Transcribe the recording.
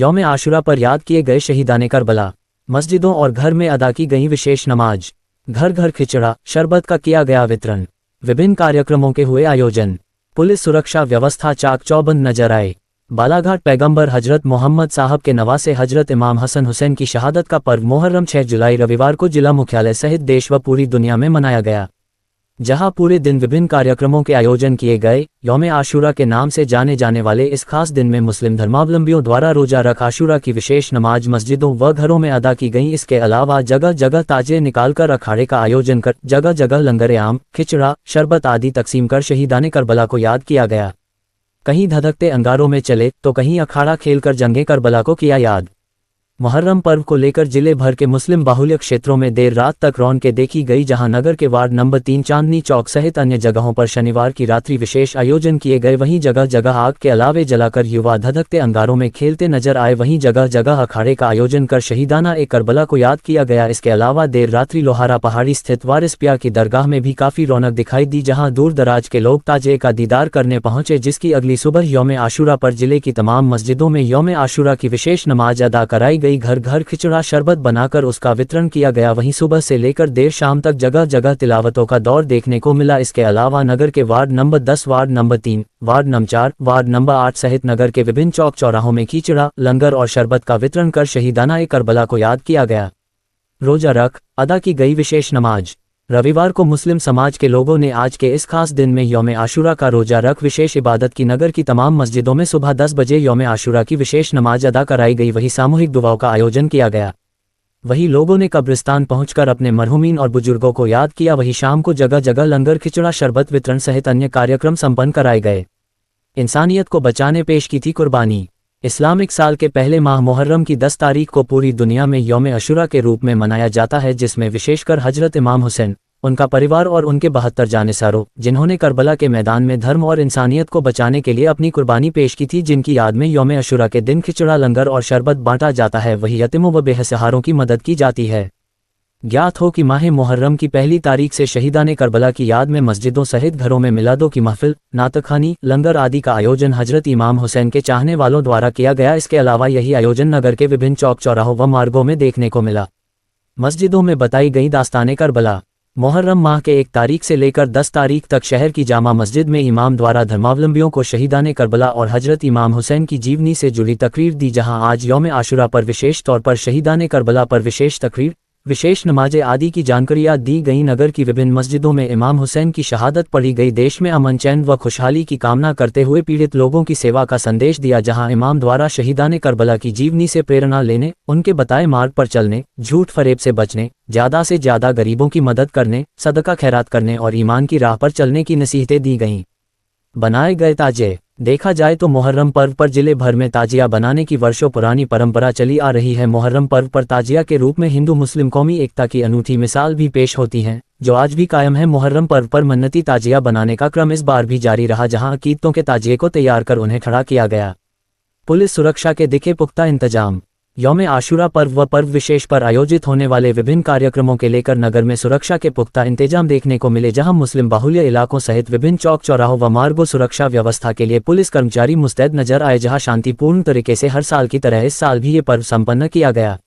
यौम आशुरा पर याद किए गए शहीदाने करबला। मस्जिदों और घर में अदा की गई विशेष नमाज। घर घर खिचड़ा शरबत का किया गया वितरण। विभिन्न कार्यक्रमों के हुए आयोजन। पुलिस सुरक्षा व्यवस्था चाक चौबंद नजर आए। बालाघाट पैगंबर हजरत मोहम्मद साहब के नवासे हजरत इमाम हसन हुसैन की शहादत का पर्व मुहर्रम 6 जुलाई रविवार को जिला मुख्यालय सहित देश व पूरी दुनिया में मनाया गया, जहां पूरे दिन विभिन्न कार्यक्रमों के आयोजन किए गए। यौम आशूरा के नाम से जाने जाने वाले इस खास दिन में मुस्लिम धर्मावलंबियों द्वारा रोजा रख आशूरा की विशेष नमाज मस्जिदों व घरों में अदा की गई। इसके अलावा जगह जगह ताजिए निकालकर अखाड़े का आयोजन कर जगह जगह लंगर आम, खिचड़ा, शरबत आदि तकसीम कर शहीदाने करबला को याद किया गया। कहीं धधकते अंगारों में चले तो कहीं अखाड़ा खेलकर जंगे करबला को किया याद। मुहर्रम पर्व को लेकर जिले भर के मुस्लिम बाहुल्य क्षेत्रों में देर रात तक रौनकें देखी गई, जहां नगर के वार्ड नंबर 3 चांदनी चौक सहित अन्य जगहों पर शनिवार की रात्रि विशेष आयोजन किए गए। वहीं जगह जगह आग के अलावे जलाकर युवा धधकते अंगारों में खेलते नजर आए। वहीं जगह जगह अखाड़े का आयोजन कर शहीदाना ए करबला को याद किया गया। इसके अलावा देर रात्रि लोहारा पहाड़ी स्थित वारिस पिया की दरगाह में भी काफी रौनक दिखाई दी, जहाँ दूर दराज के लोग ताजिए का दीदार करने पहुंचे, जिसकी अगली सुबह यौम आशूरा पर जिले की तमाम मस्जिदों में यौम आशूरा की विशेष नमाज अदा कराई गई। घर घर खिचड़ा शरबत बनाकर उसका वितरण किया गया। वहीं सुबह से लेकर देर शाम तक जगह जगह तिलावतों का दौर देखने को मिला। इसके अलावा नगर के ward number 10, ward number 3, ward number 4, ward number 8 सहित नगर के विभिन्न चौक चौराहों में खिचड़ा, लंगर और शरबत का वितरण कर शहीदाना ए करबला को याद किया गया। रोजा रख अदा की गई विशेष नमाज। रविवार को मुस्लिम समाज के लोगों ने आज के इस खास दिन में यौम आशूरा का रोजा रख विशेष इबादत की। नगर की तमाम मस्जिदों में सुबह 10 बजे यौम आशूरा की विशेष नमाज अदा कराई गई। वहीं सामूहिक दुआओं का आयोजन किया गया। वहीं लोगों ने कब्रिस्तान पहुंचकर अपने मरहूमीन और बुजुर्गों को याद किया। वहीं शाम को जगह जगह लंगर, खिचड़ा, शरबत वितरण सहित अन्य कार्यक्रम संपन्न कराए गए। इंसानियत को बचाने पेश की थी कुर्बानी। इस्लामिक साल के पहले माह मुहर्रम की 10 तारीख को पूरी दुनिया में यौम आशूरा के रूप में मनाया जाता है, जिसमें विशेषकर हजरत इमाम हुसैन, उनका परिवार और उनके 72 जानिसारों, जिन्होंने करबला के मैदान में धर्म और इंसानियत को बचाने के लिए अपनी कुर्बानी पेश की थी, जिनकी याद में यौम आशूरा के दिन खिचड़ा, लंगर और शरबत बांटा जाता है। वहीं यतीमों व बेसहारों की मदद की जाती है। ज्ञात हो कि माह मुहर्रम की पहली तारीख से शहीदाने करबला की याद में मस्जिदों सहित घरों में मिलादों की महफिल, नातखानी, लंगर आदि का आयोजन हजरत इमाम हुसैन के चाहने वालों द्वारा किया गया। इसके अलावा यही आयोजन नगर के विभिन्न चौक चौराहों व मार्गों में देखने को मिला। मस्जिदों में बताई गई दास्ताने करबला। मुहर्रम माह के 1 तारीख से लेकर 10 तारीख तक शहर की जामा मस्जिद में इमाम द्वारा धर्मावलंबियों को शहीदाने करबला और हजरत इमाम हुसैन की जीवनी से जुड़ी तकरीर दी, जहां आज यौम आशूरा पर विशेष तौर पर शहीदाने करबला पर विशेष तकरीर, विशेष नमाजें आदि की जानकारियां दी गई। नगर की विभिन्न मस्जिदों में इमाम हुसैन की शहादत पढ़ी गई। देश में अमन, चैन व खुशहाली की कामना करते हुए पीड़ित लोगों की सेवा का संदेश दिया, जहां इमाम द्वारा शहीदाने करबला की जीवनी से प्रेरणा लेने, उनके बताए मार्ग पर चलने, झूठ फरेब से बचने, ज्यादा से ज्यादा गरीबों की मदद करने, सदका खैरात करने और ईमान की राह पर चलने की नसीहतें दी गईं। बनाए गए ताजिए। देखा जाए तो मुहर्रम पर्व पर जिले भर में ताजिया बनाने की वर्षों पुरानी परंपरा चली आ रही है। मुहर्रम पर्व पर ताजिया के रूप में हिंदू मुस्लिम कौमी एकता की अनूठी मिसाल भी पेश होती हैं, जो आज भी कायम है। मुहर्रम पर्व पर मन्नती ताजिया बनाने का क्रम इस बार भी जारी रहा, जहां अकीदतों के ताजिए को तैयार कर उन्हें खड़ा किया गया। पुलिस सुरक्षा के दिखे पुख्ता इंतजाम। यौम आशूरा पर्व व पर्व विशेष पर आयोजित होने वाले विभिन्न कार्यक्रमों के लेकर नगर में सुरक्षा के पुख्ता इंतजाम देखने को मिले, जहां मुस्लिम बाहुल्य इलाकों सहित विभिन्न चौक चौराहों व मार्गों सुरक्षा व्यवस्था के लिए पुलिस कर्मचारी मुस्तैद नजर आए, जहां शांतिपूर्ण तरीके से हर साल की तरह इस साल भी ये पर्व संपन्न किया गया।